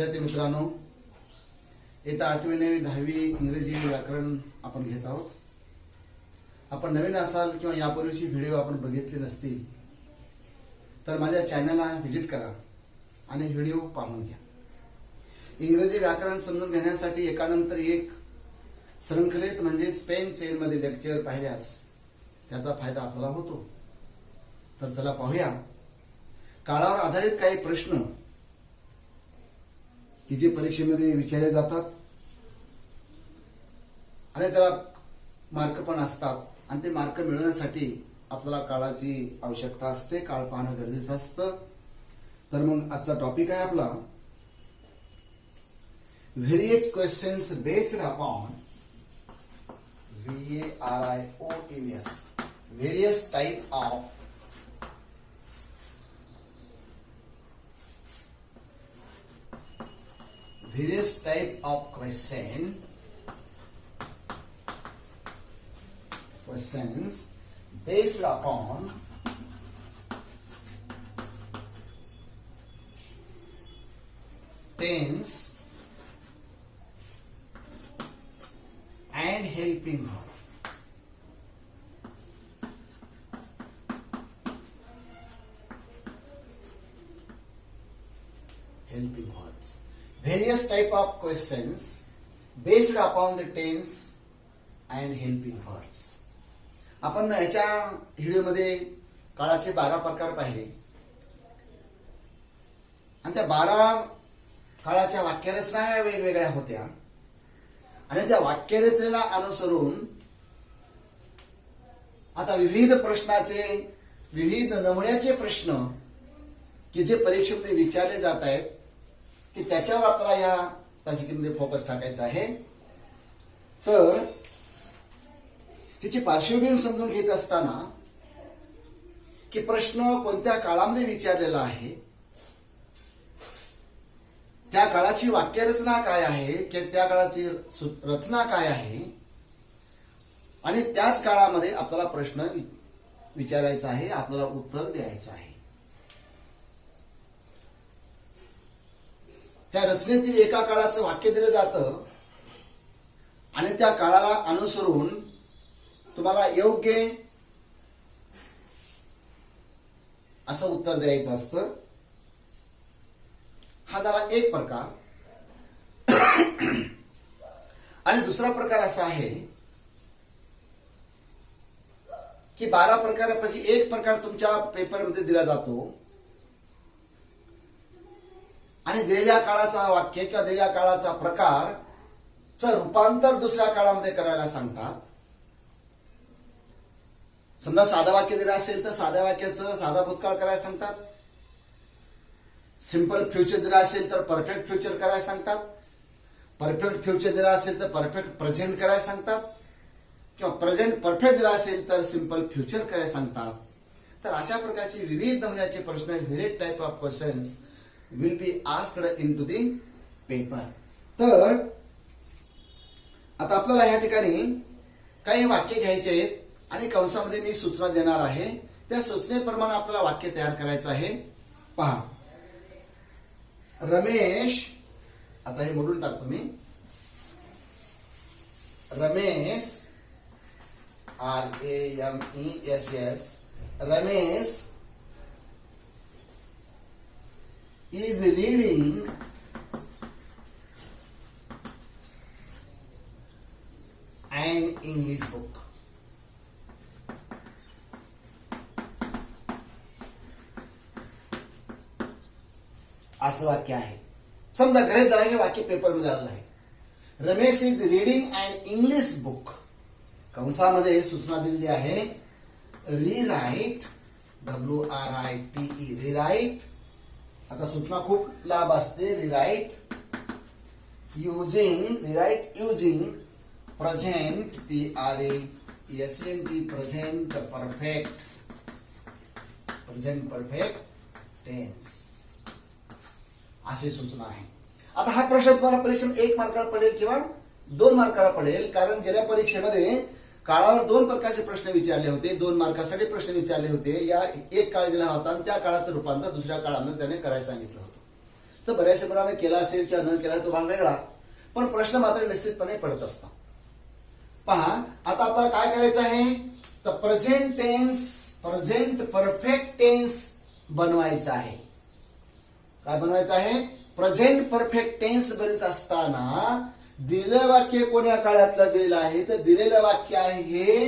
विद्यार्थी मित्रांनो, इयत्ता 8वी 9वी 10वी इंग्रजी व्याकरण आपण घेत आहोत. आपण नवीन असाल किंवा यापूर्वीची व्हिडिओ आपण बघितली नसतील तर माझ्या चॅनलला व्हिजिट करा आणि व्हिडिओ पाहून घ्या. इंग्रजी व्याकरण समजून घेण्यासाठी एकानंतर एक शृंखलेत म्हणजेच पेन चेन मध्ये लेक्चर पाहिल्यास त्याचा फायदा आपल्याला होतो. तर चला पाहूया काळावर आधारित काही प्रश्न की जे परीक्षेमध्ये विचारले जातात आणि त्याला मार्क पण असतात आणि ते मार्क मिळवण्यासाठी आपल्याला काळाची आवश्यकता असते. काळ पाहणं गरजेचं असतं. तर मग आजचा टॉपिक आहे आपला various questions based upon VARIOUS various type of questions based upon tense and helping verb. Helping verbs. Various type of questions based upon the tense and helping verbs. आपण याच्या व्हिडिओमध्ये काळाचे 12 प्रकार पाहिले आणि त्या 12 काळाच्या वाक्यरचना ह्या वेगवेगळ्या होत्या आणि त्या वाक्यरचनेला अनुसरून आता विविध प्रश्नाचे विविध नमुन्याचे प्रश्न की जे परीक्षेमध्ये विचारले जात आहेत की त्याच्यावर आपल्याला या तासिकेमध्ये फोकस टाकायचा आहे. तर ह्याची पार्श्वभूमी समजून घेत असताना की प्रश्न कोणत्या काळामध्ये विचारलेला आहे, त्या काळाची वाक्यरचना काय आहे की त्या काळाची रचना काय आहे आणि त्याच काळामध्ये आपल्याला प्रश्न विचारायचा आहे, आपल्याला उत्तर द्यायचं आहे. त्या रचनेतील एका काळाचं वाक्य दिलं जातं आणि त्या काळाला अनुसरून तुम्हाला योग्य असं उत्तर द्यायचं असतं. हा झाला एक प्रकार. आणि दुसरा प्रकार असा आहे की 12 प्रकारापैकी एक प्रकार तुमच्या पेपरमध्ये दिला जातो आणि दिलेल्या काळाचा वाक्य किंवा दिलेल्या काळाचा प्रकारचं रूपांतर दुसऱ्या काळामध्ये करायला सांगतात. समजा साधं वाक्य दिलं असेल तर साध्या वाक्याचं साधा भूतकाळ करायला सांगतात. सिंपल फ्युचर दिलं असेल तर परफेक्ट फ्युचर करायला सांगतात. परफेक्ट फ्युचर दिला असेल तर परफेक्ट प्रेझेंट करायला सांगतात किंवा प्रेझेंट परफेक्ट दिला असेल तर सिंपल फ्युचर करायला सांगतात. तर अशा प्रकारचे विविध नमुन्याचे प्रश्न various type of questions will be asked into the paper. तर आता आपल्याला या ठिकाणी काही वाक्य घ्यायचे आहेत आणि कंसामध्ये मी सूचना देणार आहे. त्या सूचनेप्रमाणे आपल्याला वाक्य तयार करायचं आहे. पहा, रमेश, आता हे मोडून टाकतो मी. Ramesh RAMESS Ramesh is reading an English book. असं वाक्य आहे. समजा गृहीत धरा हे वाक्य पेपरमध्ये आलेलं आहे. Ramesh is reading an English book. कंसामध्ये सूचना दिलेली आहे रीराईट, WRITE रीराईट. आता सूचना खूप लांब असते. Rewrite using present PRESENT present perfect tense अशी सूचना आहे. आता हा प्रश्न तुम्हाला परीक्षेत 1 मार्काला पडेल किंवा 2 मार्काला पडेल, कारण गेल्या परीक्षेमध्ये काळावर 2 प्रकारचे प्रश्न विचारले होते. 2 मार्कासाठी प्रश्न विचारले होते. या एक काळ दिला होता आणि त्या काळाचं रूपांतर दुसऱ्या काळामध्ये त्याने करायला सांगितलं होतं. तर बऱ्याचशा मुलांना केला असेल किंवा न केला तो भाग वेगळा, पण प्रश्न मात्र निश्चितपणे पडत असतात. पहा आता आपल्याला काय करायचं आहे, तर प्रेझेंट परफेक्ट टेन्स बनवायचं आहे. काय बनवायचं आहे, प्रेझेंट परफेक्ट टेन्स बनवत असताना दिलेलं वाक्य कोण्या काळातलं दिलेलं आहे, तर दिलेलं वाक्य आहे हे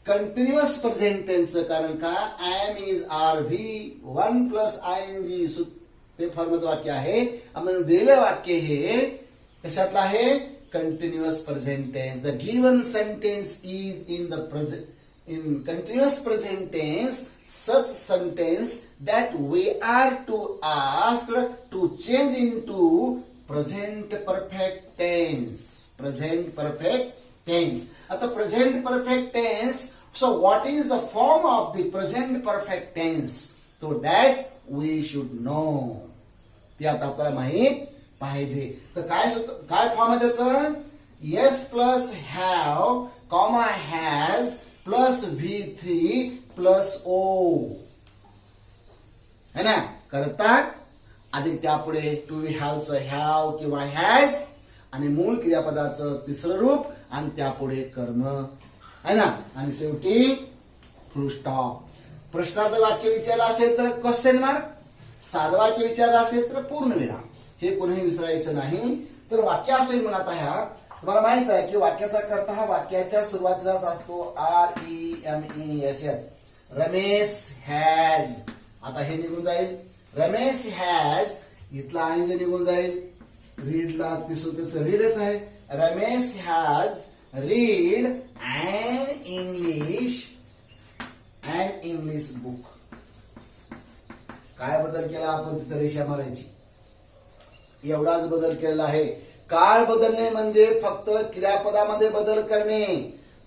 कंटिन्युअस प्रेझेंट टेन्स. कारण का am is are V 1 + ing ते फॉर्मचं वाक्य आहे. आपण दिलेलं वाक्य हे कशातलं आहे, continuous present tense. The given sentence is in the present in continuous present tense, such sentence that we are to ask to change into present perfect tense. Present perfect tense. आता present perfect tense. So what is the form of the present perfect tense? So that we should know. ते आता आपल्याला माहित पाहिजे. तर काय form आहे त्याचं, yes plus have, has plus V3 plus O है ना, करता अधिक त्यापुढे टू बी हॅवचं हॅव किंवा हॅज आणि मूळ क्रियापदाचं तिसरं रूप आणि त्यापुढे कर्म है ना, आणि शेवटी फुल स्टॉप. प्रश्नार्थ वाक्य विचारलं असेल तर क्वेश्चन मार्क, साधं वाक्य विचारलं असेल तर पूर्णविराम. हे कोणीही विसरायचं नाही. तर वाक्य असेल मग आता ह्या तुम्हाला माहित आहे की वाक्याचा कर्ता हा वाक्याच्या सुरुवातीलाच असतो REME अशाच. रमेश हॅज, आता हे निघून जाईल, रमेश हॅज इथला आणि निघून जाईल. रीडला तिसरं त्याचं रीडच आहे. Ramesh has read and English book. काय बदल केला आपण, तिथं रेषा मारायची, एवढाच बदल केलेला आहे. काळ बदलणे म्हणजे फक्त क्रियापदामध्ये बदल करणे.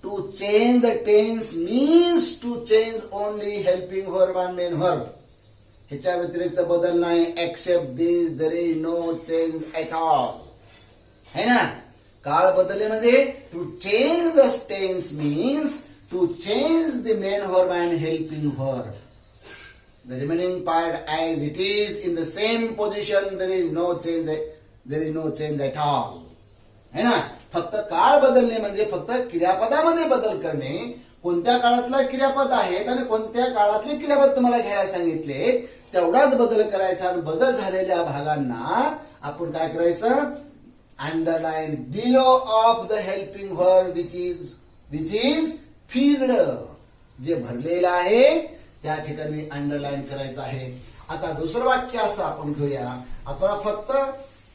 To change the tense means to change only helping verb and main verb. ह्याच्या व्यतिरिक्त बदल नाही. Except this there is no change at all, है ना. काळ बदलणे म्हणजे to change the tense means to change the main verb and helping verb. The remaining part as it is in the same position, there is no change at all. है ना. फक्त काळ बदलणे म्हणजे फक्त क्रियापदामध्ये बदल करणे. कोणत्या काळातलं क्रियापद आहेत आणि कोणत्या काळातले क्रियापद तुम्हाला घ्यायला सांगितले तेवढाच बदल करायचा. आणि बदल झालेल्या भागांना आपण काय करायचं, underline below of the helping verb which is filled. जे भरलेलं आहे त्या ठिकाणी अंडरलाईन करायचं आहे. आता दुसरं वाक्य असं आपण घेऊया. आपल्याला फक्त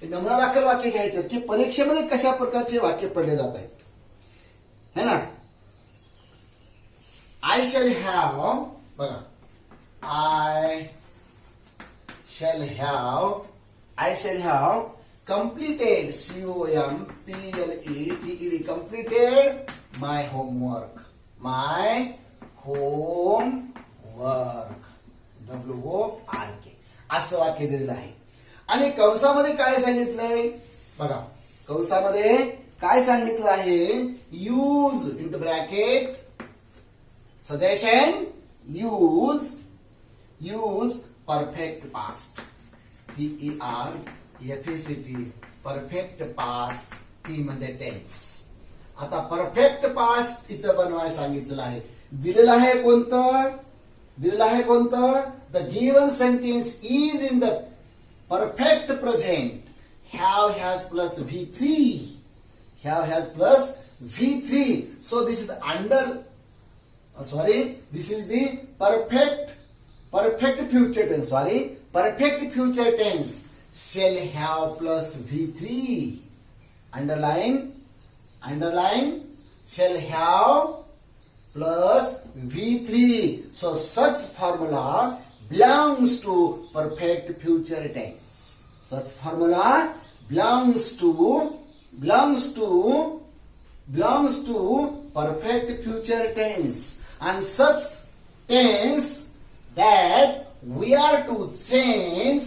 नमुना दाखल वाक्य घ्यायचं की परीक्षेमध्ये कशा प्रकारचे वाक्य पडले जात आहेत, है ना. आय शॅल हॅव, बघा, I shall have completed COMPLETED completed my homework WORK असं वाक्य दिलेलं आहे. आणि कंसामध्ये काय सांगितलंय बघा, कंसामध्ये काय सांगितलं आहे, use into bracket suggestion use perfect past PERFECT perfect past T म्हणजे टेन्स. आता परफेक्ट पास्ट इथं बनवायला सांगितलेलं आहे. दिलेलं आहे कोणतं the given sentence is in the perfect present. have has plus V3 so this is this is the perfect future tense. Perfect future tense shall have plus V3. Underline shall have plus V3. So such formula belongs to perfect future tense. Such formula belongs to perfect future tense, and such tense that we are to change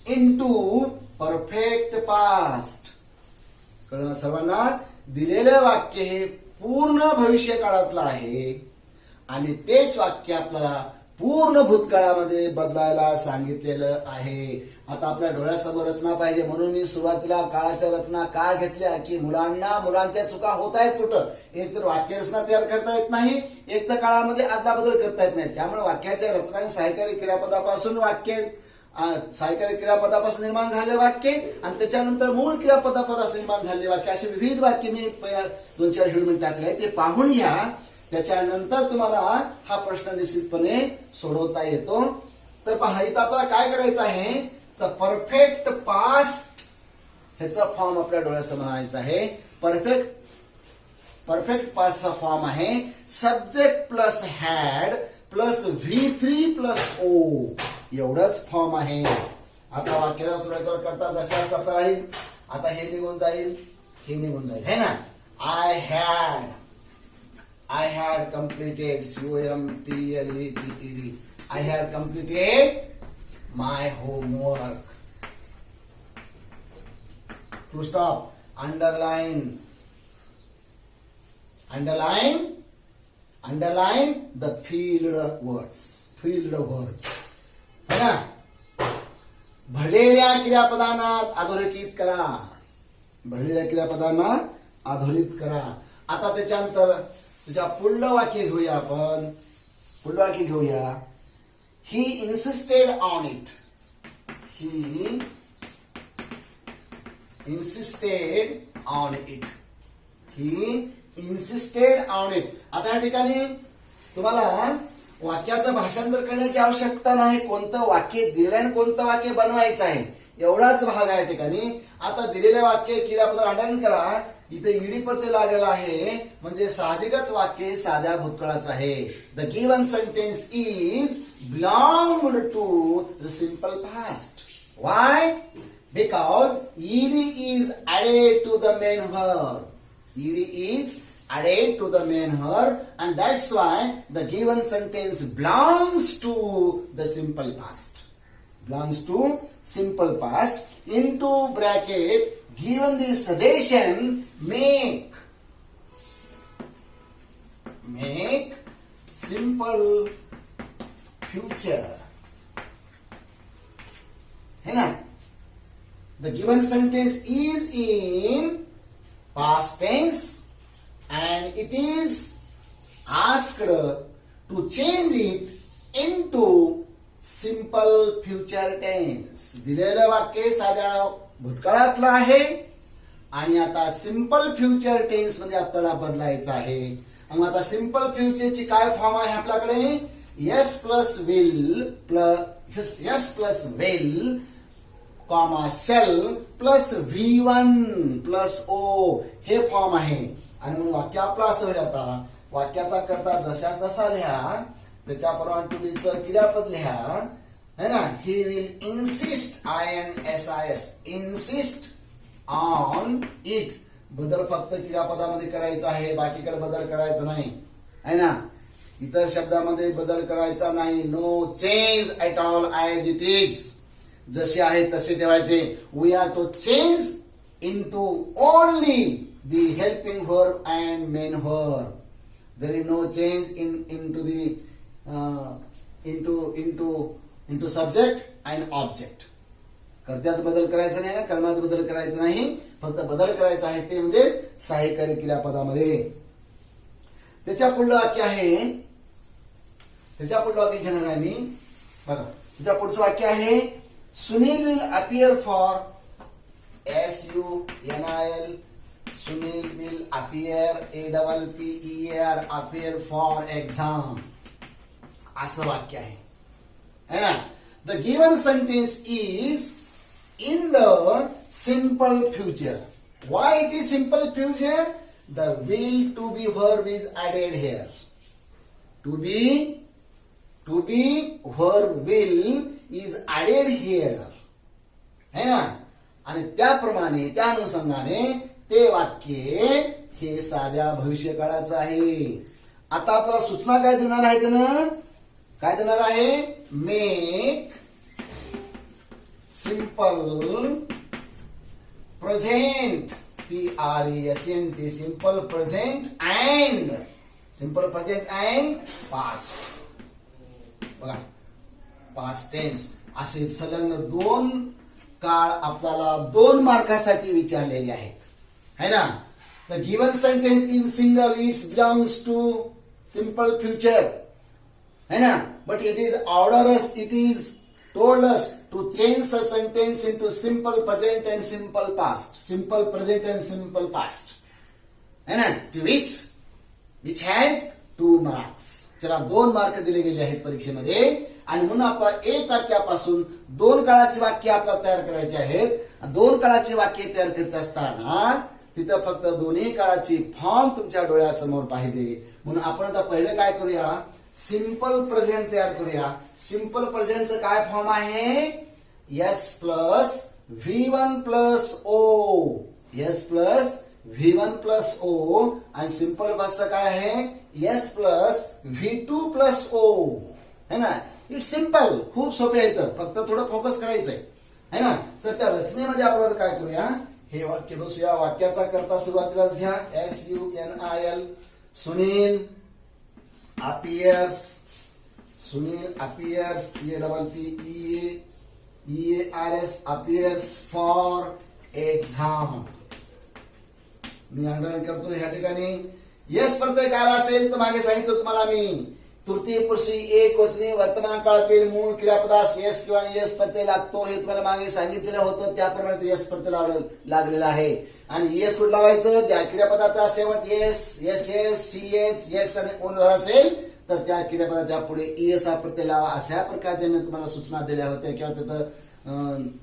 into perfect past. कळलं सर्वांना. दिलेलं वाक्य हे पूर्ण भविष्य काळातलं आहे आणि तेच वाक्य आपल्याला पूर्ण भूतकाळामध्ये बदलायला सांगितलेलं आहे. आता आपल्या डोळ्यासमोर रचना पाहिजे, म्हणून मी सुरुवातीला काळाच्या रचना का घेतल्या की मुलांच्या चुका होत आहेत कुठं. एक तर वाक्यरचना तयार करता येत नाही, एक तर काळामध्ये आदलाबदल करता येत नाही. त्यामुळे वाक्याच्या रचना आणि सहाय्यकारी क्रियापदापासून सहाय्यकारी क्रियापदापासून निर्माण झालेले वाक्य आणि त्याच्यानंतर मूळ क्रियापदापासून निर्माण झालेले वाक्य, असे विविध वाक्य मी पहिल्या 2-4 व्हिडिओ टाकले, ते पाहून घ्या. त्याच्यानंतर तुम्हाला हा प्रश्न निश्चितपणे सोडवता येतो. तर पहा, इथं आपल्याला काय करायचं आहे, तर परफेक्ट पास्ट ह्याचा फॉर्म आपल्या डोळ्यासमोर आणायचा आहे. परफेक्ट पास्टचा फॉर्म आहे subject plus had plus V3 plus O, एवढंच फॉर्म आहे. आता वाक्याला सुरुवात करता जशा तसा राहील. आता हे निघून जाईल, हे निघून जाईल, है ना. I had completed COMPLETED. I had completed my homework. Full stop. Underline the filled words. है ना. भरलेल्या क्रियापदांना अधोरेखित करा. आता त्याच्या पुढलं वाक्य घेऊया आपण. He insisted on it. आता या ठिकाणी तुम्हाला वाक्याचं भाषांतर करण्याची आवश्यकता नाही. कोणतं वाक्य दिलं आणि कोणतं वाक्य बनवायचं आहे एवढाच भाग आहे या ठिकाणी. आता दिलेल्या वाक्य क्रियापद अंडरलाईन करा. इथे ईडी प्रत्यय लागलेला आहे, म्हणजे साहजिकच वाक्य साध्या भूतकाळाचं आहे. The given sentence is belonged to the simple past. Why? Because ED is added to the main verb. And that's why the given sentence belongs to the simple past. Into bracket, given the suggestion, make simple future. है ना. The given sentence is in past tense and it is asked to change it into simple future tense. दिलेलं वाक्य साध्या भूतकाळातलं आहे आणि आता simple future tense मध्ये आपल्याला बदलायचं आहे. मग आता सिंपल फ्युचरची काय फॉर्म आहे आपल्याकडे? S plus will comma shell plus V1 plus O हे फॉर्म आहे. आणि मग वाक्य आपलं असं होईल. आता वाक्याचा करता जशा तसा लिहा, त्याच्याप्रमाणे तुम्हीचं क्रियापद लिहा, है ना. He will insist insist on it. बदल फक्त क्रियापदामध्ये करायचा आहे, बाकीकडे बदल करायचा नाही, है ना. इतर शब्दामध्ये बदल करायचा नाही. No change at all as it is. जसे आहे तसे ठेवायचे. We are to change into only the helping verb and main verb. There is no change into subject and object. कर्त्यात बदल करायचा नाही ना, कर्मात बदल करायचा नाही, फक्त बदल करायचा आहे ते म्हणजेच सहाय्यकारी क्रियापदामध्ये. त्याच्या पुढलं वाक्य घेणार आहे मी. बघा, त्याच्या पुढचं वाक्य आहे Sunil will appear for SUNIL. Sunil will appear APPER appear for exam. असं वाक्य आहे, है ना. The given sentence is in the simple future. Why it is simple future? The will to be verb is added here. To be verb will is added here, है ना. आणि त्याप्रमाणे त्या अनुषंगाने ते वाक्य हे साध्या भविष्यकाळाचं आहे. आता आपल्याला सूचना काय देणार आहे त्यानं? काय देणार आहे? Make simple present PRESENT. Simple present and past. बघा, पास्ट टेन्स असे संलग्न 2 काळ आपल्याला 2 मार्कासाठी विचारलेले आहेत, है ना. The given sentence in single its belongs to simple future, है ना, but it is told us to change the sentence into simple present and simple past, simple present and simple past, है ना, to which has 2 marks. चला 2 mark दिले गेले आहेत परीक्षेमध्ये आणि म्हणून आपल्याला 1 वाक्यापासून 2 काळाची वाक्य आपल्याला तयार करायची आहेत. 2 काळाची वाक्य तयार करत असताना तिथं फक्त दोन्ही काळाची फॉर्म तुमच्या डोळ्यासमोर पाहिजे. म्हणून आपण आता पहिलं काय करूया, सिंपल प्रेझेंट तयार करूया. सिंपल प्रेझेंटचं काय फॉर्म आहे, S plus V1 plus O, S plus V1 plus O. आणि सिंपल पासचं काय आहे, S plus V2 plus O, है ना. इट्स सिंपल, खूप सोपे आहे, फक्त थोडं फोकस करायचंय, है ना. तर त्या रचनेमध्ये आपण काय करूया, हे वाक्य बसूया. वाक्याचा करता सुरुवातीलाच घ्या, SUNIL, Sunil appears, Sunil appears, EARS appears for exam. Me underline करतो ह्या ठिकाणी. यस प्रत्यय काय असेल तर मागे सांगितलं तुम्हाला मी, तृतीय पुरुषी एकवचनी वर्तमान काळातील मूळ क्रियापदास यस किंवा यस प्रत्यय लागतो हे तुम्हाला मागे सांगितलेलं होतं, त्याप्रमाणे यस प्रत्यय लागलेला आहे. आणि यस कुठं लावायचं, ज्या क्रियापदाचा शेवट S, S S, C H, X आणि ओन असेल तर त्या क्रियापदाच्या पुढे ईएस हा प्रत्यय लावा. अशा प्रकारच्या मी तुम्हाला सूचना दिल्या होत्या किंवा तिथं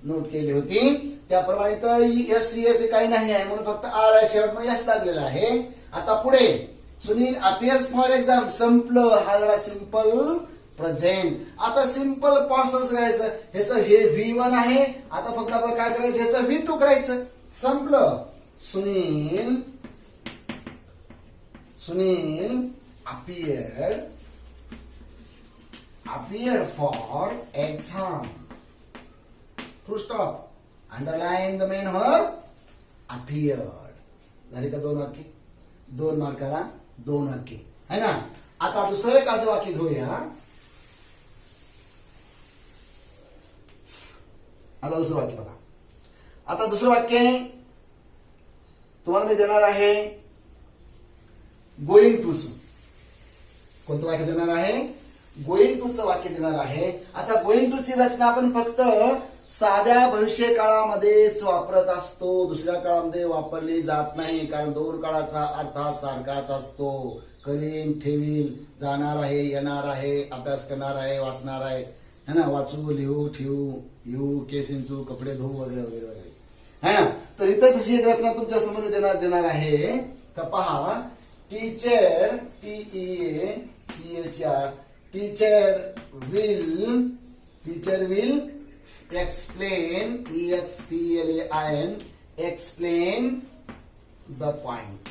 नोट केली होती. त्याप्रमाणे तर एस सी एस काही नाही आहे म्हणून फक्त आर आहे शेवट म्हणून यस लागलेला आहे. आता पुढे सुनील अपियर्स फॉर एक्झाम, संपलं. हा जरा सिंपल प्रेझेंट. आता सिंपल पास्ट कसं करायचं, ह्याचं हे V1 आहे, आता फक्त आपण काय करायचं, ह्याचं V2 करायचं. संपलं. Sunil appeared for exam. Full stop. Underline the main verb appeared. झाली का 2 वाक्य, 2 मार्काला 2 वाक्य, है ना. आता दुसरं एक असं वाक्य घेऊया. आता दुसरं वाक्य बघा. आता दुसरं वाक्य तुम्हाला मी देणार आहे गोइंग टू च. कोणतं वाक्य देणार आहे, गोइंग टू चं वाक्य देणार आहे. आता गोइंग टू ची रचना आपण फक्त साध्या भविष्य काळामध्येच वापरत असतो, दुसऱ्या काळामध्ये वापरली जात नाही. कारण 2 काळाचा अर्थ सारखाच असतो. करीन, ठेवील, जाणार आहे, येणार आहे, अभ्यास करणार आहे, वाचणार आहे, है ना, वाचू, लिहू, ठेवू, येऊ, केस इंचू, कपडे धुवू वगैरे वगैरे वगैरे, है ना. तर इथं तशी एक रचना तुमच्या समोर देणार आहे. तर पहा, teacher, TEACHR, teacher will explain, EXPLAIN, explain the point.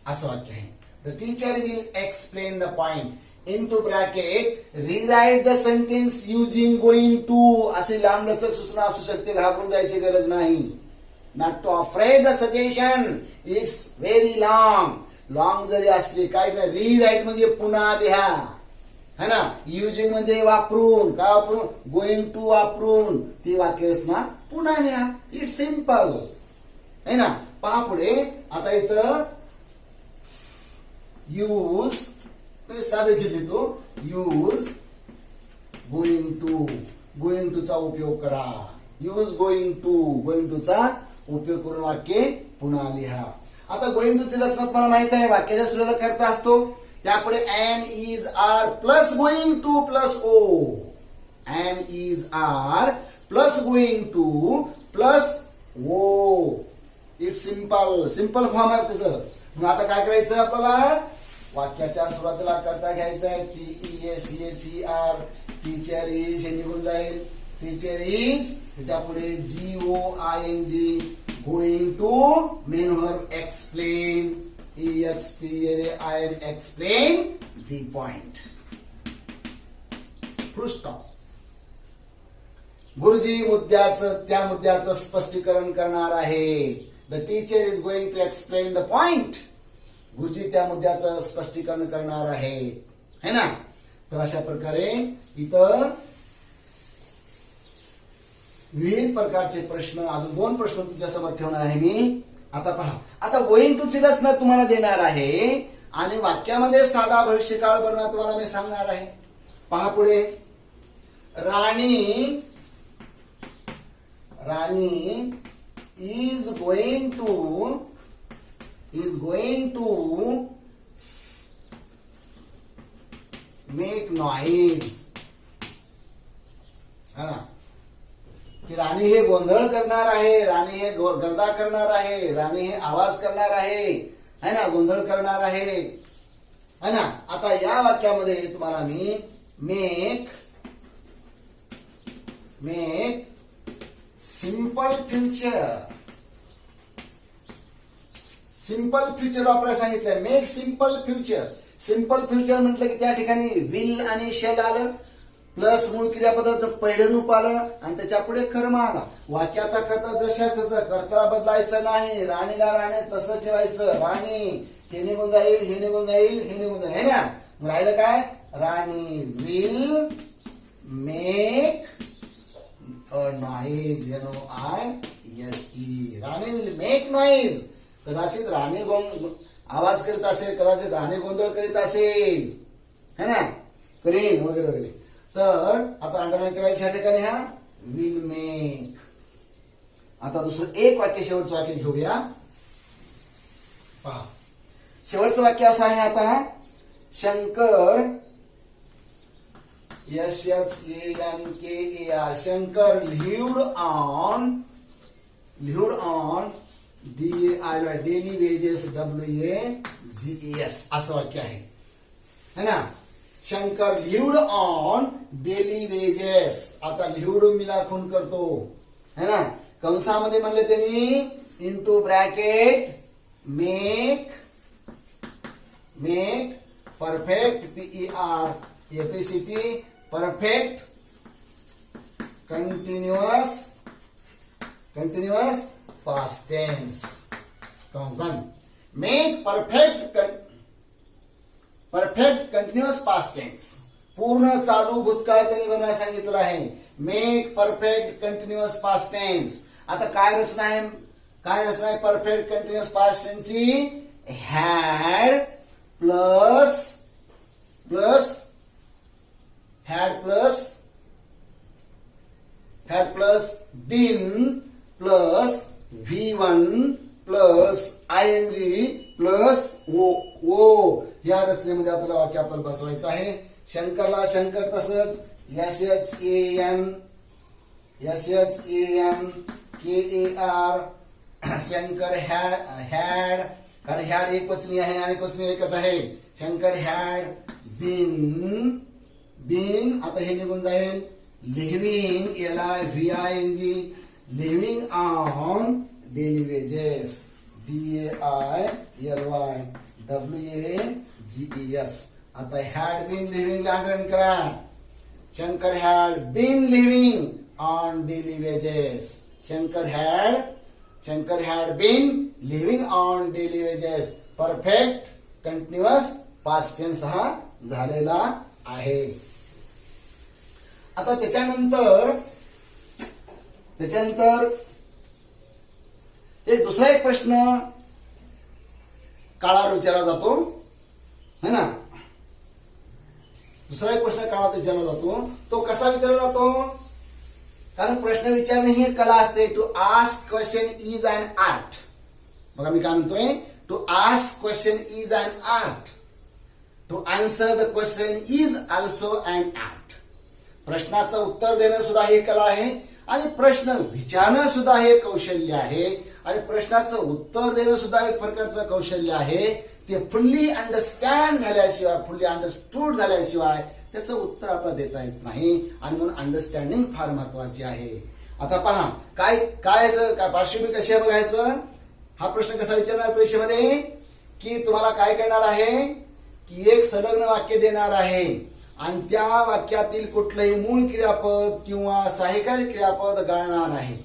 असं वाक्य आहे. The teacher will explain the point. Into bracket, rewrite the sentence using going to. अशी लांबलचक सूचना असू शकते, घाबरून जायची गरज नाही. Not to afraid the suggestion. It's very long. Long जरी असली काय नाही, रीराईट म्हणजे पुन्हा लिहा, है ना. युजिंग म्हणजे वापरून, काय वापरून, गोइंग टू वापरून ती वाक्यरचना पुन्हा लिहा. इट्स सिंपल, है ना. पहा पुढे. आता इथं यूज साधे घेतली तो, यूज गोइंग टू चा उपयोग करा. यूज गोइंग टू चा उपयोग करून वाक्य पुन्हा लिहा. आता गोइंग टू ची रचना तुम्हाला माहित आहे, वाक्याच्या सुरुवातीला करता असतो, त्यापुढे am is are plus going to plus O. Am is are plus going to plus O. It's simple form आहे त्याचं. मग आता काय करायचं आपल्याला, वाक्याच्या सुरुवातीला करता घ्यायचं आहे TEACHER. टीचर इज हे निघून जाईल. टीचर इज त्याच्या पुढे GOING, going to main verb explain, EXPLAIN, explain the point. Full stop. गुरुजी त्या मुद्द्याचं स्पष्टीकरण करणार आहे. The teacher is going to explain the point. गुरुजी त्या मुद्द्याचं स्पष्टीकरण करणार आहे, है ना. तर अशा प्रकारे इथं विविध प्रकारचे प्रश्न, अजून 2 प्रश्न तुमच्या समोर ठेवणार आहे मी. आता पहा, आता गोइंग टू ची रचना तुम्हाला देणार आहे आणि वाक्यामध्ये साधा भविष्यकाळ बनवा तुम्हाला मी सांगणार आहे. पहा पुढे, Rani is going to make noise. है ना, की राणी हे गोंधळ करणार आहे, राणी हे गर्दा करणार आहे, राणी हे आवाज करणार आहे, है ना, गोंधळ करणार आहे, है ना. आता या वाक्यामध्ये तुम्हाला मी मेक सिंपल फ्युचर वापरायला सांगितलंय. Make simple future. Simple future म्हटलं की त्या ठिकाणी विल आणि शेल आलं, प्लस मूळ क्रियापदाचं पहिलं रूप आलं आणि त्याच्या पुढे कर्म आला. वाक्याचा कर्ता जशाच त्याचं, कर्ता बदलायचं नाही. राणीला राणे तसं ठेवायचं. राणी हे निघून जाईल, हे निघून जाईल, हे निघून जाईल, है ना. मग राहिलं काय, Rani will make a noise, NOISE. Rani will make noise. कदाचित राणी आवाज करीत असेल, कदाचित राणी गोंधळ करीत असेल, है ना, करीन वगैरे वगैरे. तर आता अंडरलाईन करायचं ह्या ठिकाणी हा विल मेक. आता दुसरं एक वाक्य, शेवटचं वाक्य घेऊया. पहा, शेवटचं वाक्य असं आहे आता, Shankar SHANKER Shankar lived on daily wages WAGES असं वाक्य आहे, है ना. Shankar lived on daily wages. आता लिव्ड मिला खून करतो, है ना. कंसामध्ये म्हणले त्यांनी into bracket make perfect PERFECT perfect continuous past tense. Make perfect continuous past tense. पूर्ण चालू भूतकाळ त्यांनी बनवायला सांगितलं आहे. Make perfect continuous past tense. आता काय रचना आहे परफेक्ट कंटिन्युअस पास्ट टेन्सची? Had plus been plus V1 plus ING plus O. या रचनेमध्ये आपल्याला वाक्य आपल्याला बसवायचं आहे. शंकरला शंकर तसंच SHANKER शंकर हॅड, कारण हॅड एक वचनी आहे आणि वचनी एकच आहे. शंकर हॅड बीन आता हे निघून जाईल. Living LIVING living on daily wages DAILYWAGES. आता हॅड बीन लिव्हिंग अंडरलाईन करा. Shankar had been living on daily wages. Shankar had been living on daily wages. Perfect continuous past tense हा झालेला आहे. आता त्याच्यानंतर दुसरा एक प्रश्न काळावर विचारला जातो, है ना. दुसरा एक प्रश्न काळात विचारला जातो. तो कसा विचारला जातो? कारण प्रश्न विचारणे ही एक कला असते. To ask question is an art. बघा मी काय म्हणतोय, to ask question is an art. To answer the question is also an art. प्रश्नाचं उत्तर देणं सुद्धा ही कला आहे आणि प्रश्न विचारणं सुद्धा हे कौशल्य आहे आणि प्रश्नाचं उत्तर देणं सुद्धा एक प्रकारचं कौशल्य आहे. ते फुल्ली अंडरस्टँड झाल्याशिवाय, फुल्ली अंडरस्टूड झाल्याशिवाय त्याचं उत्तर आपल्याला देता येत नाही आणि म्हणून अंडरस्टँडिंग फार महत्वाची आहे. आता पहा काय पार्श्वभूमी कशी आहे बघायचं. हा प्रश्न कसा विचारणार परीक्षेमध्ये की तुम्हाला काय करणार आहे की एक संलग्न वाक्य देणार आहे आणि त्या वाक्यातील कुठलंही मूळ क्रियापद किंवा सहाय्यकारी क्रियापद गाळणार आहे.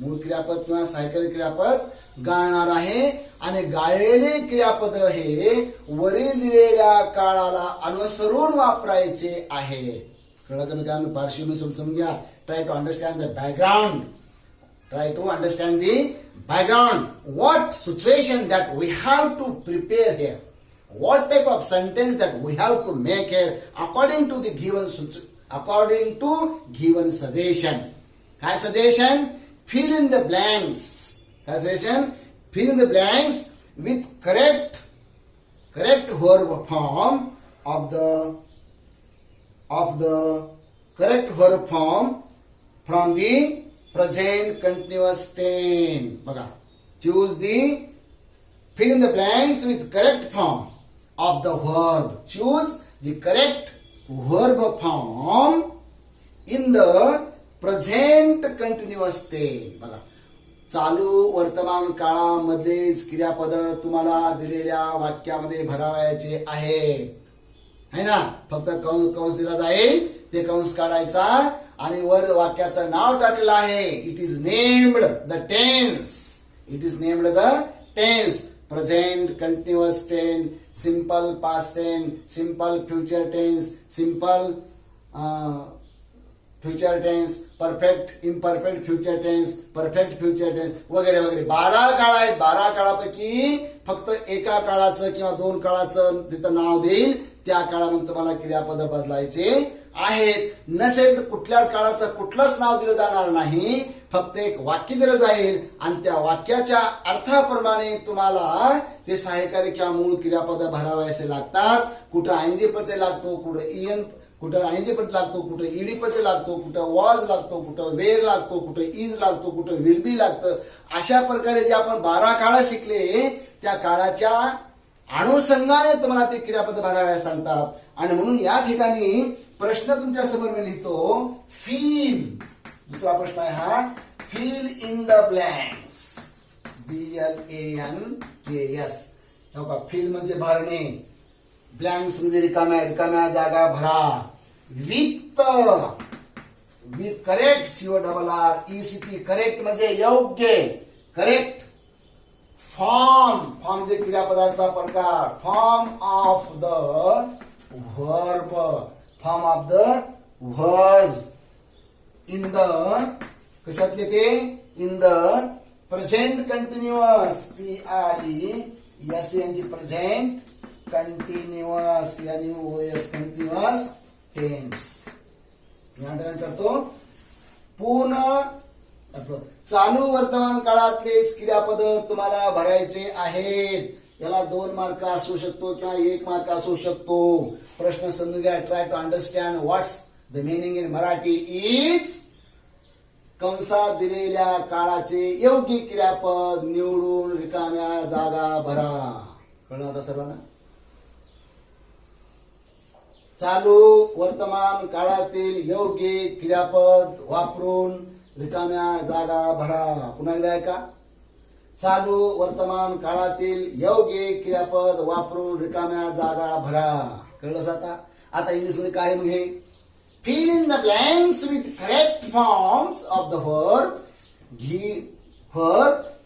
मूळ क्रियापद किंवा सहाय्यकारी क्रियापद गाळणार आहे आणि गाळलेले क्रियापद हे वरील दिलेल्या काळाला अनुसरून वापरायचे आहे. कळलं का मित्रांनो? पार्श्वभूमी समजून घ्या. Try to understand the background. Try to understand the background. What situation that we have to prepare here? What type of sentence that we have to make here according to the given suggestion? काय suggestion? Fill in the blanks. काय suggestion? Fill in the blanks with correct verb form of the correct verb form from the present continuous tense. बघा, choose the fill in the blanks with correct form of the verb. Choose the correct verb form in the present continuous tense. बघा, चालू वर्तमान काळामधलेच क्रियापद तुम्हाला दिलेल्या वाक्यामध्ये भरावायचे आहेत, है ना? फक्त कंस दिला जाईल, ते कंस काढायचा आणि वर वाक्याचं नाव टाकलेलं आहे. It is named the tense. It is named the tense. Present continuous tense, simple past tense, simple future tense, simple future tense, perfect imperfect future tense, perfect future tense वगैरे वगैरे. 12 काळ आहेत. 12 काळापैकी फक्त एका काळाचं किंवा 2 काळाचं तिथं नाव देईल. त्या काळामध्ये तुम्हाला क्रियापद बदलायचे आहेत. नसेल तर कुठल्याच काळाचं कुठलंच नाव दिलं जाणार नाही. फक्त एक वाक्य दिलं जाईल आणि त्या वाक्याच्या अर्थाप्रमाणे तुम्हाला ते सहाय्यकारी किंवा मूळ क्रियापद भरावायचे लागतात. कुठं आयएनजी प्रत्यय लागतो, कुठं आयएनजी प्रत्यय लागतो, कुठं ईडी प्रत्यय लागतो, कुठं वॉज लागतो, कुठं वेर लागतो, कुठं इज लागतो, कुठं विल बी लागतं. अशा प्रकारे जे आपण 12 काळ शिकले त्या काळाच्या अनुषंगाने तुम्हाला ते क्रियापद भराव्यास सांगतात. आणि म्हणून या ठिकाणी प्रश्न तुमच्या समोर मी लिहितो. फील, दुसरा प्रश्न आहे हा. Feel in the blanks. BLANKS. Feel म्हणजे भरणे, ब्लँक्स म्हणजे रिकाम्या जागा भरा. With correct, CORRECT. करेक्ट म्हणजे योग्य, करेक्ट. फॉर्म म्हणजे क्रियापदाचा प्रकार. Form of the verb. Form of the verbs in the कशातले ते? In the present continuous. PRESENT present continuous NUOS continuous tense. करतो पूर्ण चालू वर्तमान काळातलेच क्रियापद तुम्हाला भरायचे आहेत. याला 2 मार्क असू शकतो किंवा 1 मार्क असू शकतो. प्रश्न समजून घ्या. Try to understand what's the meaning in Marathi is. कंसात दिलेल्या काळाचे योग्य क्रियापद निवडून रिकाम्या जागा भरा. कळलं आता सर्वांना? चालू वर्तमान काळातील योग्य क्रियापद वापरून रिकाम्या जागा भरा. पुन्हा एकदा ऐका. चालू वर्तमान काळातील योग्य क्रियापद वापरून रिकाम्या जागा भरा. कळलं? आता इंग्लिश मध्ये काय मग हे? Fill in the blanks with correct forms of the verb.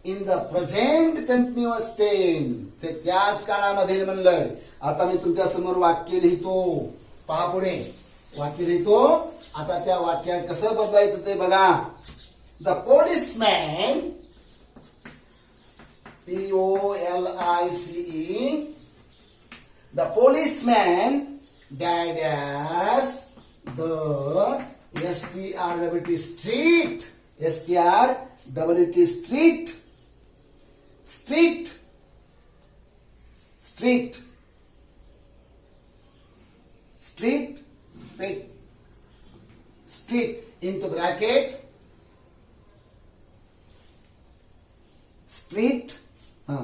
In the present continuous tense. ते त्याच काळामध्ये म्हणलंय. आता मी तुमच्या समोर वाक्य लिहितो. पहा पुढे वाक्य लिहितो. आता त्या वाक्यात कसं बदलायचं ते बघा. The policeman POLICE. The policeman dash the STRWT street. STRWT street. Street. Street. Street. Street into bracket. Street.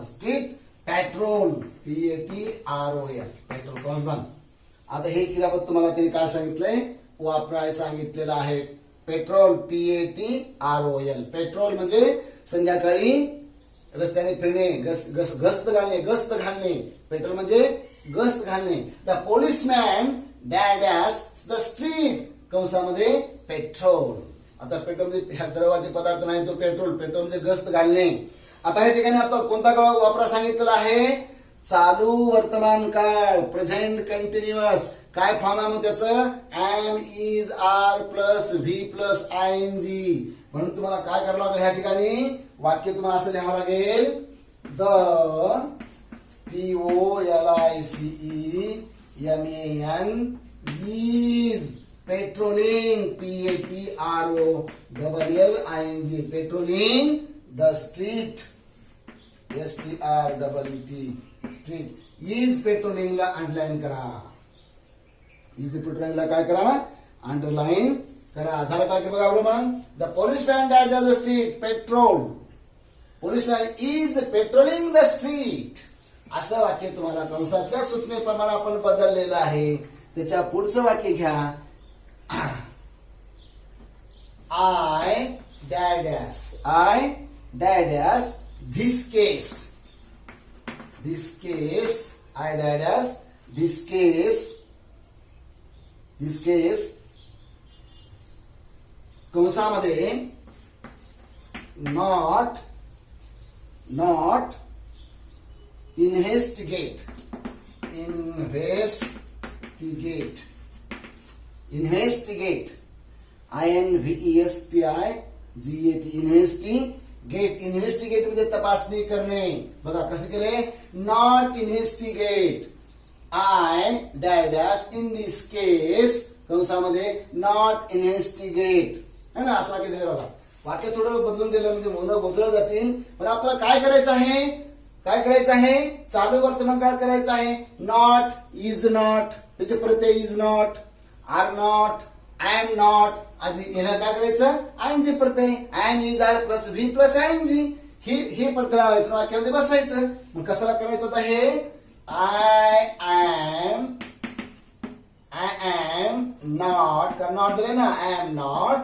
Street petrol. PATROL. Petrol कंस बंद. आता हे क्रियापद तुम्हाला त्यांनी काय सांगितलंय? वापरायला सांगितलेलं आहे. Petrol PATROL. पेट्रोल म्हणजे संध्याकाळी रस्त्याने फिरणे, गस्त घालणे. पेट्रोल म्हणजे गस्त घालणे. The policeman dash the street कंसामध्ये पेट्रोल. आता पेट्रोल म्हणजे ह्या द्रवाचे पदार्थ नाही, तो पेट्रोल. पेट्रोल म्हणजे गस्त घालणे. आता या ठिकाणी आता कोणता काळ वापरा सांगितलेला आहे? चालू वर्तमान काळ, प्रेझेंट कंटिन्युअस. काय फॉर्म आहे मग त्याचं? Am is are plus V plus I N G. म्हणून तुम्हाला काय करावं लागेल ह्या ठिकाणी? वाक्य तुम्हाला असं लिहावं लागेल, the POLICEMAN is petrolling, PATROLLING, petrolling the street, STREET, street. is petrolling ला अंडरलाईन करा. is petrolling ला काय करा? अंडरलाईन करा. झालं का की बघा बरोबर. The policeman that the street petrol, policeman is patrolling the street. असं वाक्य तुम्हाला कंसातल्या सूचनेप्रमाणे आपण बदललेलं आहे. त्याच्या पुढचं वाक्य घ्या. आय डॅडॅस this case कंसामध्ये not investigate इन्व्हेस्टिगेट म्हणजे तपासणी करणे. बघा कसं केले? Not investigate. आय डॅडॅस इन दिस केस कंसामध्ये नॉट इन्व्हेस्टिगेट है ना, असं वाक्य दिलं बघा. वाक्य थोडं बदलून दिलं म्हणजे मुलं बदलत जातील. पण आपल्याला काय करायचं आहे? चालू वर्तमान काळ करायचं आहे. नॉट, इज नॉट, त्याचे प्रत्यय is not, are not, I am not. आधी याला काय करायचं? आयएनजी प्रत्यय, am is are plus V plus ING. हे प्रत्यय लावायचं, वाक्यामध्ये बसवायचं. मग कशाला करायचं आता हे? आय एम नॉट, का नॉट दिले ना, I am not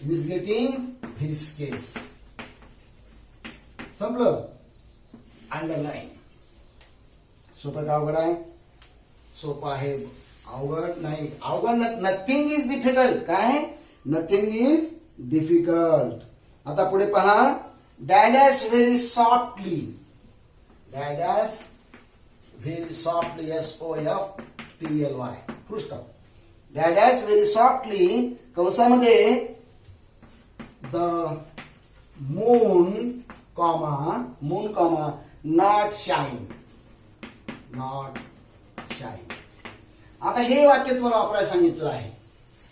investigating this case. संपलं. अंडरलाईन. सोपं का अवघड आहे? सोपं आहे, अवघड नाही. Nothing is difficult. काय? Nothing is difficult. आता पुढे पहा. डॅडॅस very softly, SOFTLY full stop. डॅडॅस व्हेरी सॉफ्टली कंसामध्ये द मून नॉट शाईन. आता हे वाक्य तुम्हाला वापरायला सांगितलं आहे.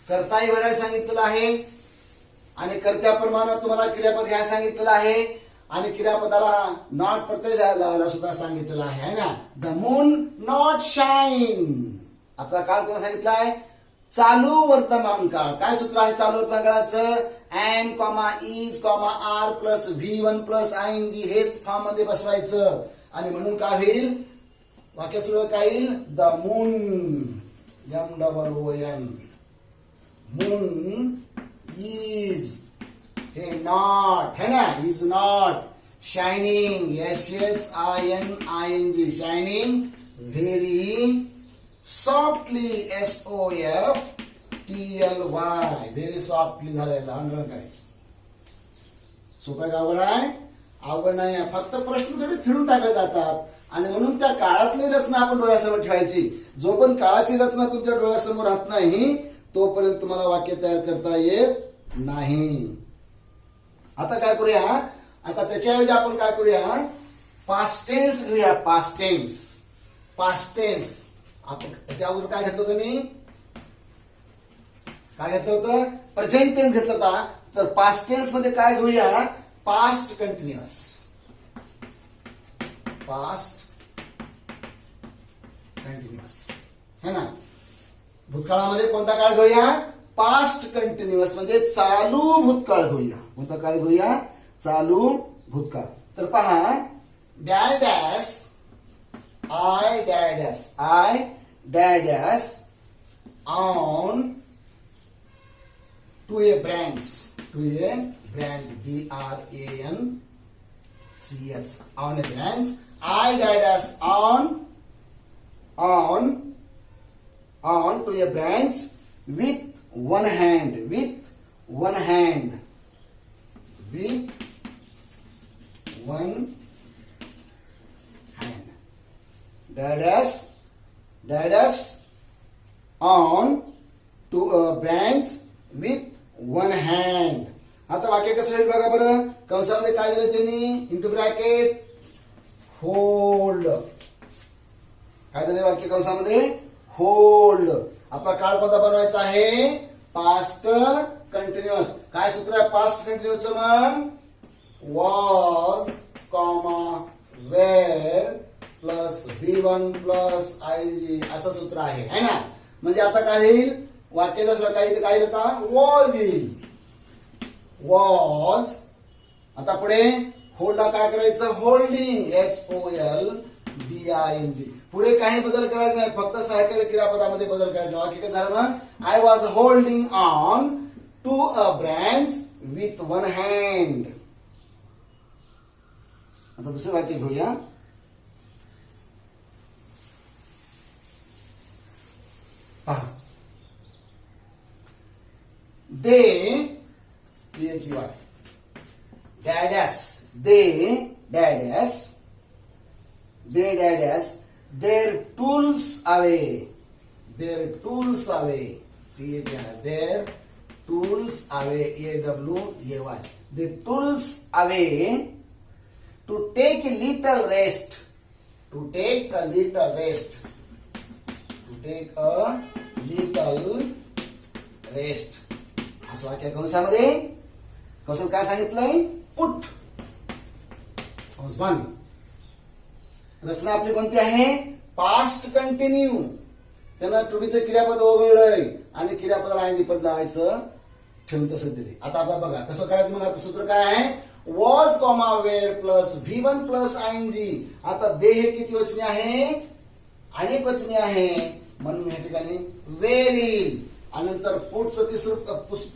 कर्ताही भरायला सांगितलेलं आहे आणि कर्त्याप्रमाणे तुम्हाला क्रियापद घ्यायला सांगितलेलं आहे आणि क्रियापदाला नॉट प्रत्यय लावायला सुद्धा सांगितलेलं आहे ना. The moon not shine. आपला काळ तुम्हाला सांगितलं आहे चालू वर्तमान काळ. काय सूत्र आहे चालू वर्तमान काळाचं? Am is are plus V1 plus ING. हेच फॉर्म मध्ये बसवायचं. आणि म्हणून काय होईल? वाक्य सुरू काय येईल? The moon, MOON, moon is, हे नॉट है ना, is not shining, SHINING, shining very softly, SOFTLY, very softly झालेलं. अंडरलाईन करायचं. सोपं का अवघड आहे? अवघड नाही. फक्त प्रश्न थोडे फिरून टाकले जातात आणि म्हणून त्या काळातली रचना आपण डोळ्यासमोर ठेवायची. जो पण काळाची रचना तुमच्या डोळ्यासमोर राहत नाही तोपर्यंत तुम्हाला वाक्य तयार करता येत नाही. आता काय करूया? आता त्याच्याऐवजी आपण काय करूया? पास्ट टेन्स घेऊया. Past tense. आपण त्याच्या अगोदर काय घेतलं होतं मी? काय घेतलं होतं? प्रेझेंट टेन्स घेतलं होता. तर पास्ट टेन्स मध्ये काय घेऊया? Past continuous. है ना. भूतकाळामध्ये कोणता काळ घेऊया? पास्ट कंटिन्युअस म्हणजे चालू भूतकाळ घेऊया. कोणता काळ घेऊया? चालू भूतकाळ. तर पहा. I dash on to a branch, BRANCH, on a branch. I dash on to a branch with one hand. With one hand. Dash on to a branch with one hand. आता वाक्य कसं होईल बघा बरं. कंसामध्ये काय दिलं त्यांनी? Into bracket hold. काय दिलं वाक्य कंसामध्ये? होल्ड. आपला काळ कोणता बनवायचा आहे? Past continuous. काय सूत्र आहे पास्ट कंटिन्युअस मग? Was comma were plus V1 plus ING असं सूत्र आहे है ना. म्हणजे आता काय येईल? वाक्याचा काय येता? वॉज येईल. वॉज. आता पुढे होल्डला काय करायचं? होल्डिंग. HOLDING. पुढे काही बदल करायचा नाही, फक्त सहाय्यकारी क्रियापदामध्ये बदल करायचा. वाक्य काय झालं मग? I was holding on to a branch with one hand. आता दुसरं वाक्य घेऊया. पहा. they dash their tools away. Their tools away. Their tools away. AWAY. The tools away to take a little rest. To take a little rest. To take a little rest. असं वाक्य कंसामध्ये. कंसात काय सांगितलंय? पुट. कंस बंद. रचना आपली कोणती आहे? Past continue. त्यानं टुबीचं क्रियापद वगळलंय आणि क्रियापदाला आयएनजी पद लावायचं ठेवून तसं दिले. आता आपण बघा कसं करायचं. मग सूत्र काय आहे? Was comma were plus V1 plus ING. आता दे हे किती वचनी आहे? अनेक वचनी आहे, म्हणून या ठिकाणी वेअर येईल. आणि नंतर पुटचं तिसरं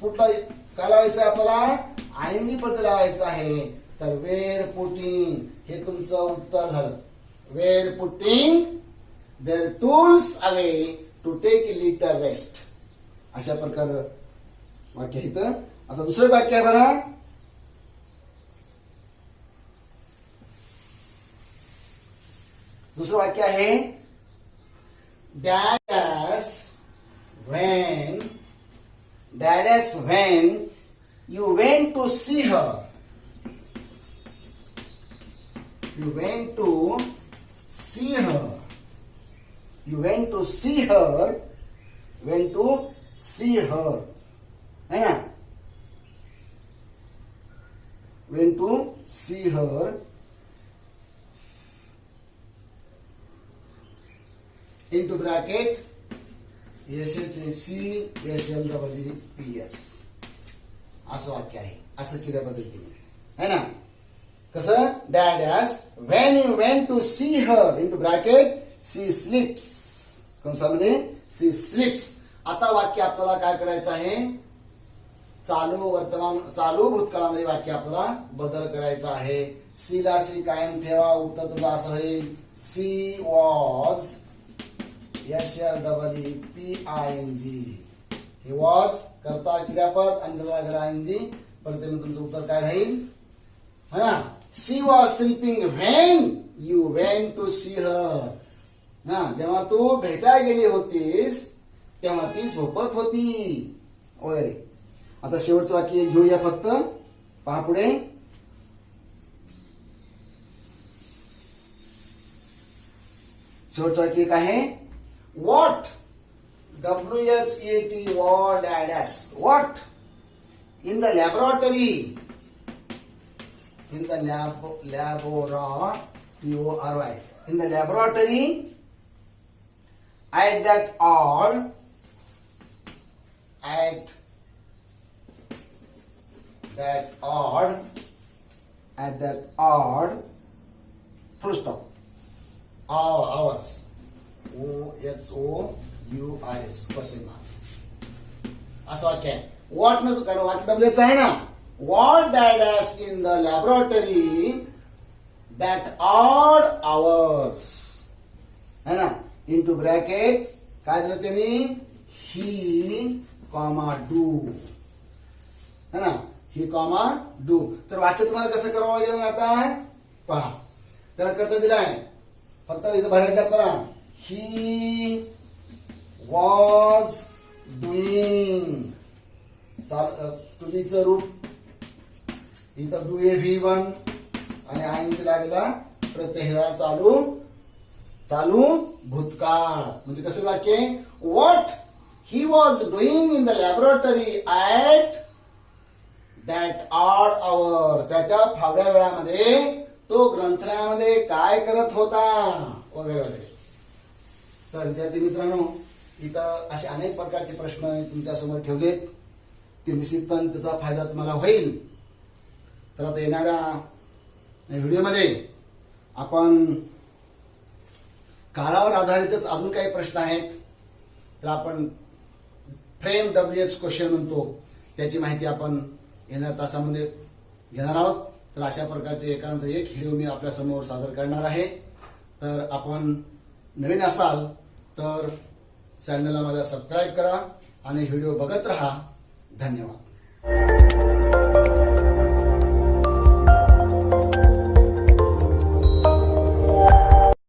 पुटला काय लावायचं आपल्याला? आयएनजी पद लावायचं आहे. तर वेअर पुटिंग हे तुमचं उत्तर झालं. Were putting their tools away to take a little rest. अशा प्रकारे वाक्य इथं. आता दुसरं वाक्य आहे बघा. दुसरं वाक्य आहे when you went to see her. You went to see her. You went to see her. Went to see her. है ना? Went to see her. Into bracket SHACSLEEPS असं वाक्य आहे. असं क्रियापद केलं है ना. कसं? Dash when you went to see her into bracket she sleeps. कंसामध्ये she sleeps. आता वाक्य आपल्याला काय करायचं आहे? चालू भूतकाळामध्ये वाक्य आपल्याला बदल करायचा आहे. सी ला सी कायम ठेवा. उत्तर तुला असं होईल सी वॉज SLEEPING. हे वॉज करता क्रियापद आणि ING. परत तुमचं उत्तर काय राहील? है ना. She was sleeping when you went to see her. हा, जेव्हा तू भेटायला गेली होतीस तेव्हा ती झोपत होती वगैरे. आता शेवटचं वाक्य घेऊया फक्त. पहा पुढे. शेवटचं वाक्य काय आहे? What? WHAT. What? What? In the laboratory. In the laboratory. In the laboratory. At that odd. Full stop. Hours. OHOURS question mark. असं वाक्य आहे. व्हॉट नसो कारण वाक्य डब्ल्यूच आहे ना. What dash in the laboratory that odd hours, है ना, इंटू ब्रॅकेट काय दिलं त्यांनी, ही कॉमा डू, है ना, ही कॉमा डू. तर वाक्य तुम्हाला कसं करावं लागेल आता पहा. त्याला करता दिलाय, फक्त इथं भरायचं करा. ही वॉज डुईंग, तुम्हीचं रूप इथं डू ए V1 आणि आईंच लागला प्रत्यय चालू चालू भूतकाळ. म्हणजे कसं वाक्य, what he was doing in the laboratory at that odd hours, त्याच्या फावल्या वेळामध्ये तो ग्रंथालयामध्ये काय करत होता वगैरे वगैरे. तर विद्यार्थी मित्रांनो, इथं असे अनेक प्रकारचे प्रश्न तुमच्यासमोर ठेवलेत. ते निश्चितपणे त्याचा फायदा तुम्हाला होईल. तर आता येणाऱ्या व्हिडिओमध्ये आपण काळावर आधारितच अजून काही प्रश्न आहेत, तर आपण फ्रेम WH क्वेश्चन म्हणतो, त्याची माहिती आपण येणाऱ्या तासामध्ये घेणार आहोत. तर अशा प्रकारचे एकानंतर एक व्हिडिओ मी आपल्या समोर सादर करणार आहे. तर आपण नवीन असाल तर चॅनलला माझा सबस्क्राईब करा आणि व्हिडिओ बघत राहा. धन्यवाद.